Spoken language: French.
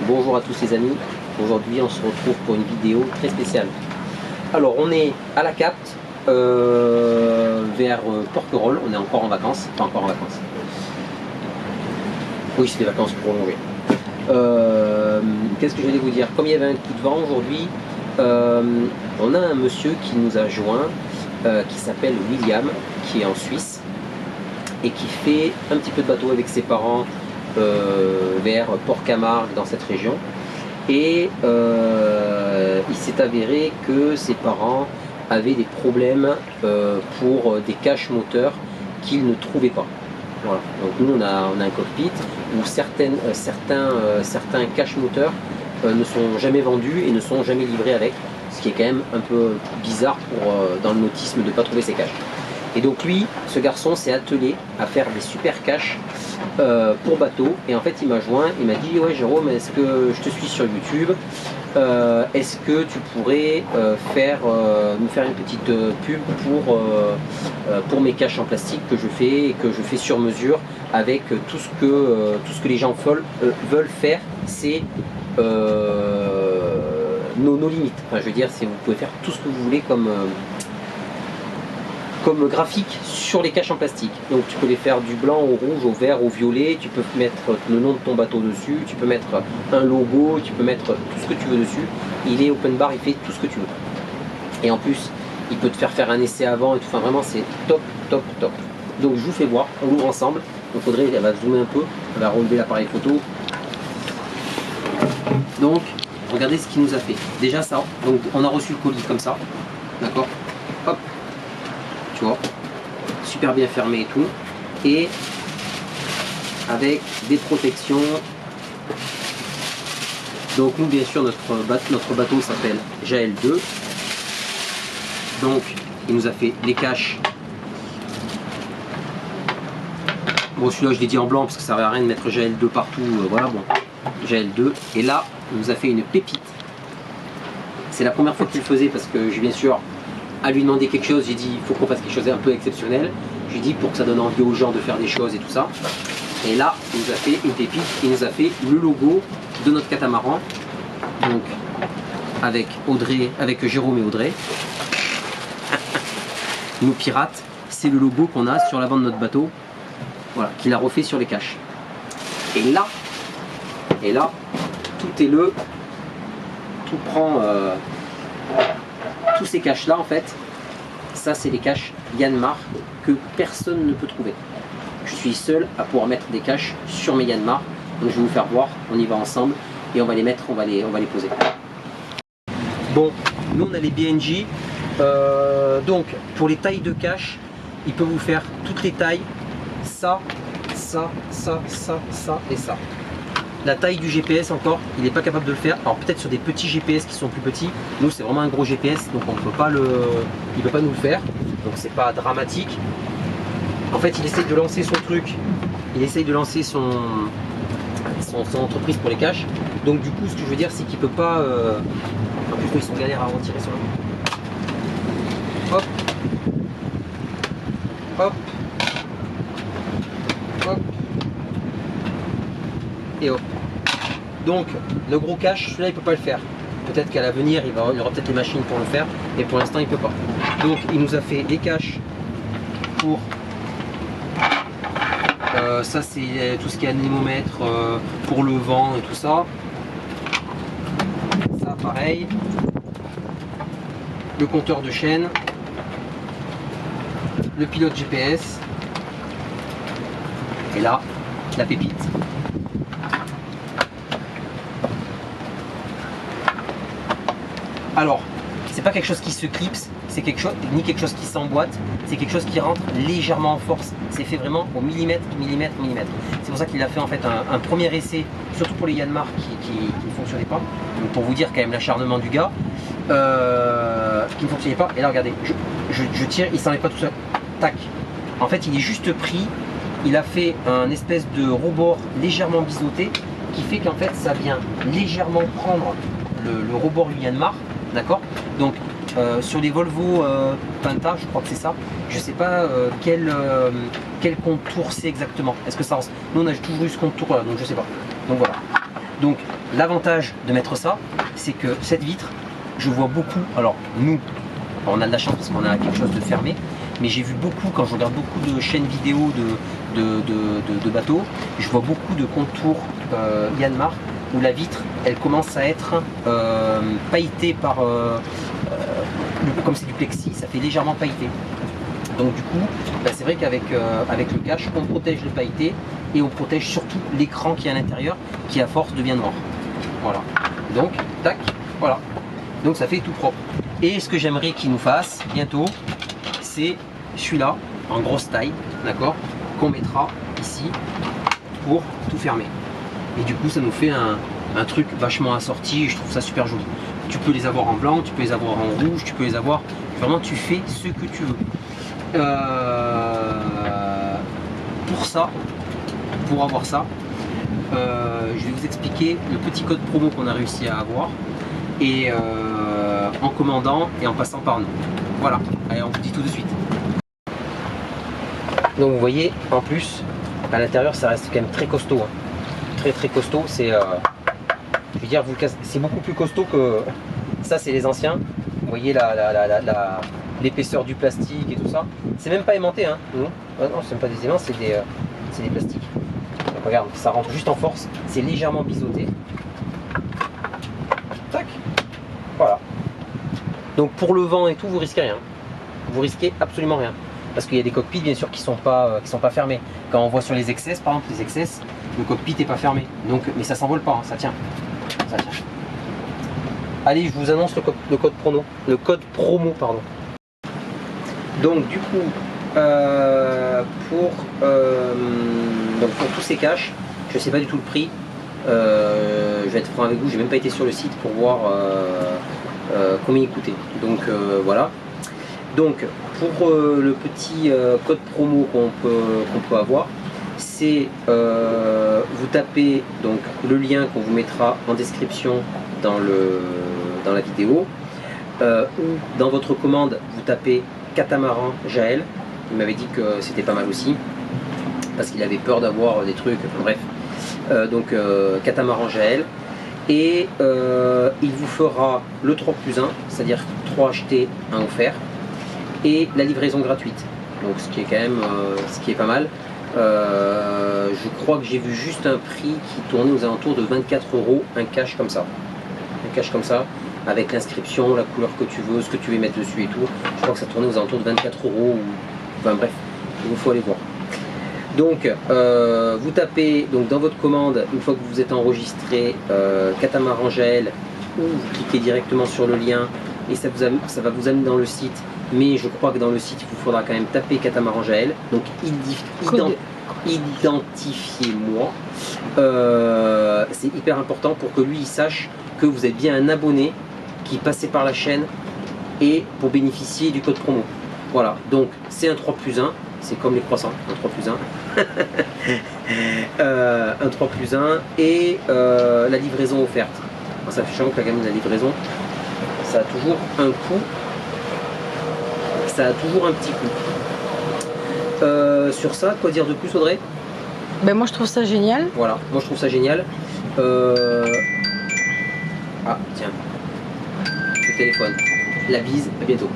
Bonjour à tous les amis, aujourd'hui on se retrouve pour une vidéo très spéciale. Alors on est à la Capte, vers Porquerolles, on est encore en vacances, pas encore en vacances. Oui, c'est des vacances prolongées. Qu'est-ce que j'allais vous dire? Comme il y avait un coup de vent aujourd'hui, on a un monsieur qui nous a joint, qui s'appelle William, qui est en Suisse, et qui fait un petit peu de bateau avec ses parents, vers Port-Camargue dans cette région, et il s'est avéré que ses parents avaient des problèmes pour des caches moteurs qu'ils ne trouvaient pas. Voilà. Donc nous on a un cockpit où certains caches moteurs ne sont jamais vendus et ne sont jamais livrés avec, ce qui est quand même un peu bizarre pour, dans le nautisme, de ne pas trouver ces caches. Et donc lui, ce garçon s'est attelé à faire des super caches pour bateau, et en fait il m'a joint, il m'a dit: ouais Jérôme, est-ce que je te suis sur YouTube, est-ce que tu pourrais me faire une petite pub pour mes caches en plastique que je fais, et que je fais sur mesure, avec tout ce que les gens veulent faire, c'est nos limites. Enfin, je veux dire, vous pouvez faire tout ce que vous voulez comme graphique sur les caches en plastique. Donc tu peux les faire du blanc au rouge, au vert, au violet, tu peux mettre le nom de ton bateau dessus, tu peux mettre un logo, tu peux mettre tout ce que tu veux dessus. Il est open bar, il fait tout ce que tu veux. Et en plus, il peut te faire un essai avant et tout. Enfin vraiment, c'est top, top, top. Donc je vous fais voir, on l'ouvre ensemble. Donc Audrey, elle va zoomer un peu, elle va relever l'appareil photo. Donc, regardez ce qu'il nous a fait. Déjà ça, donc on a reçu le colis comme ça, d'accord? Hop, tu vois, super bien fermé et tout, et avec des protections. Donc nous, bien sûr, notre bateau s'appelle Jaël 2. Donc il nous a fait les caches. Bon, celui-là je l'ai dit en blanc parce que ça ne sert à rien de mettre Jaël 2 partout, voilà, bon, Jaël 2. Et là il nous a fait une pépite. C'est la première fois qu'il le faisait, parce que j'ai bien sûr à lui demander quelque chose, j'ai dit il faut qu'on fasse quelque chose un peu exceptionnel. Je lui ai dit pour que ça donne envie aux gens de faire des choses et tout ça. Et là il nous a fait une pépite, il nous a fait le logo de notre catamaran, donc avec Audrey, avec Jérôme et Audrey, nos pirates. C'est le logo qu'on a sur l'avant de notre bateau, voilà, qu'il a refait sur les caches. Et là tout est tout prend, tous ces caches là en fait, ça c'est les caches Yanmar que personne ne peut trouver. Je suis seul à pouvoir mettre des caches sur mes Yanmar, donc je vais vous faire voir, on y va ensemble et on va les mettre, on va les poser. Bon, nous on a les BNJ, donc pour les tailles de caches, il peut vous faire toutes les tailles. Ça ça, ça, ça, ça et ça. La taille du GPS encore, il n'est pas capable de le faire. Alors peut-être sur des petits GPS qui sont plus petits. Nous c'est vraiment un gros GPS, donc on ne peut pas il peut pas nous le faire. Donc c'est pas dramatique. En fait il essaye de lancer son truc. Il essaye de lancer son entreprise pour les caches. Donc du coup ce que je veux dire c'est qu'il peut pas. En plus ils sont galères à retirer sur le. Hop. Hop. Hop. Et hop. Donc le gros cache, celui-là il peut pas le faire. Peut-être qu'à l'avenir il y aura peut-être les machines pour le faire, mais pour l'instant il peut pas. Donc il nous a fait des caches pour ça c'est tout ce qui est anémomètre pour le vent et tout ça. Ça pareil. Le compteur de chaîne, le pilote GPS et là la pépite. Alors, c'est pas quelque chose qui se clipse, c'est quelque chose, ni quelque chose qui s'emboîte, c'est quelque chose qui rentre légèrement en force. C'est fait vraiment au millimètre, millimètre, millimètre. C'est pour ça qu'il a fait en fait un premier essai, surtout pour les Yanmar qui ne fonctionnaient pas. Donc pour vous dire quand même l'acharnement du gars, qui ne fonctionnait pas. Et là regardez, je tire, il s'en est pas tout seul. Tac. En fait il est juste pris, il a fait un espèce de rebord légèrement biseauté qui fait qu'en fait ça vient légèrement prendre le rebord du Yanmar. D'accord. Donc sur les Volvo Penta, je crois que c'est ça. Je sais pas quel contour c'est exactement. Est-ce que ça rentre? Nous on a toujours eu ce contour là, donc je sais pas. Donc voilà. Donc l'avantage de mettre ça, c'est que cette vitre, je vois beaucoup. Alors nous, on a de la chance parce qu'on a quelque chose de fermé. Mais j'ai vu beaucoup, quand je regarde beaucoup de chaînes vidéo de bateaux, je vois beaucoup de contours Yanmar où la vitre elle commence à être pailletée par comme c'est du plexi, ça fait légèrement pailleté. Donc du coup bah, c'est vrai qu'avec avec le cache on protège le pailleté et on protège surtout l'écran qui est à l'intérieur qui à force devient noir. Voilà, donc tac, voilà, donc ça fait tout propre. Et ce que j'aimerais qu'il nous fasse bientôt, c'est celui-là en grosse taille, d'accord, qu'on mettra ici pour tout fermer. Et du coup ça nous fait un truc vachement assorti et je trouve ça super joli. Tu peux les avoir en blanc, tu peux les avoir en rouge, tu peux les avoir, vraiment tu fais ce que tu veux. Pour ça, pour avoir ça, je vais vous expliquer le petit code promo qu'on a réussi à avoir et en commandant et en passant par nous. Voilà, allez on vous dit tout de suite. Donc vous voyez, en plus, à l'intérieur ça reste quand même très costaud, hein. Très costaud, c'est je veux dire, c'est beaucoup plus costaud que ça, c'est les anciens. Vous voyez l'épaisseur du plastique et tout ça. C'est même pas aimanté, hein. Non, c'est même pas des aimants, c'est des plastiques. Donc, regarde, ça rentre juste en force, c'est légèrement biseauté. Tac, voilà. Donc pour le vent et tout, vous risquez rien. Vous risquez absolument rien. Parce qu'il y a des cockpits bien sûr qui sont pas fermés. Quand on voit sur les XS, par exemple, les XS, le cockpit n'est pas fermé. Donc, mais ça s'envole pas, hein, ça tient. Ça tient. Allez, je vous annonce le code promo, pardon. Donc du coup, pour tous ces caches, je ne sais pas du tout le prix. Je vais être franc avec vous, j'ai même pas été sur le site pour voir combien il coûtait. Donc voilà. Donc pour le petit code promo qu'on peut avoir, c'est vous tapez donc le lien qu'on vous mettra en description dans la vidéo, ou dans votre commande vous tapez catamaran Jaël. Il m'avait dit que c'était pas mal aussi parce qu'il avait peur d'avoir des trucs, enfin, bref. Donc catamaran Jaël, et il vous fera le 3+1, c'est-à-dire 3 achetés, 1 offert, et la livraison gratuite, donc ce qui est quand même ce qui est pas mal. Je crois que j'ai vu juste un prix qui tournait aux alentours de 24 €, un cache comme ça, avec l'inscription, la couleur que tu veux, ce que tu veux mettre dessus et tout. Je crois que ça tournait aux alentours de 24 €, ou enfin bref, il faut aller voir. Donc vous tapez donc dans votre commande, une fois que vous êtes enregistré, catamaran Jaël, ou vous cliquez directement sur le lien et ça va vous amener dans le site. Mais je crois que dans le site il vous faudra quand même taper catamaran Jaël, donc identifiez-moi. C'est hyper important pour que lui il sache que vous êtes bien un abonné qui passait par la chaîne et pour bénéficier du code promo. Voilà, donc c'est un 3+1, c'est comme les croissants, un 3+1. Un 3+1 et la livraison offerte. En sachant que la gamme de la livraison, ça a toujours un coût, ça a toujours un petit coût. Sur ça, quoi dire de plus, Audrey? Ben moi je trouve ça génial. Voilà, moi je trouve ça génial. Ah, tiens, le téléphone. La bise, à bientôt.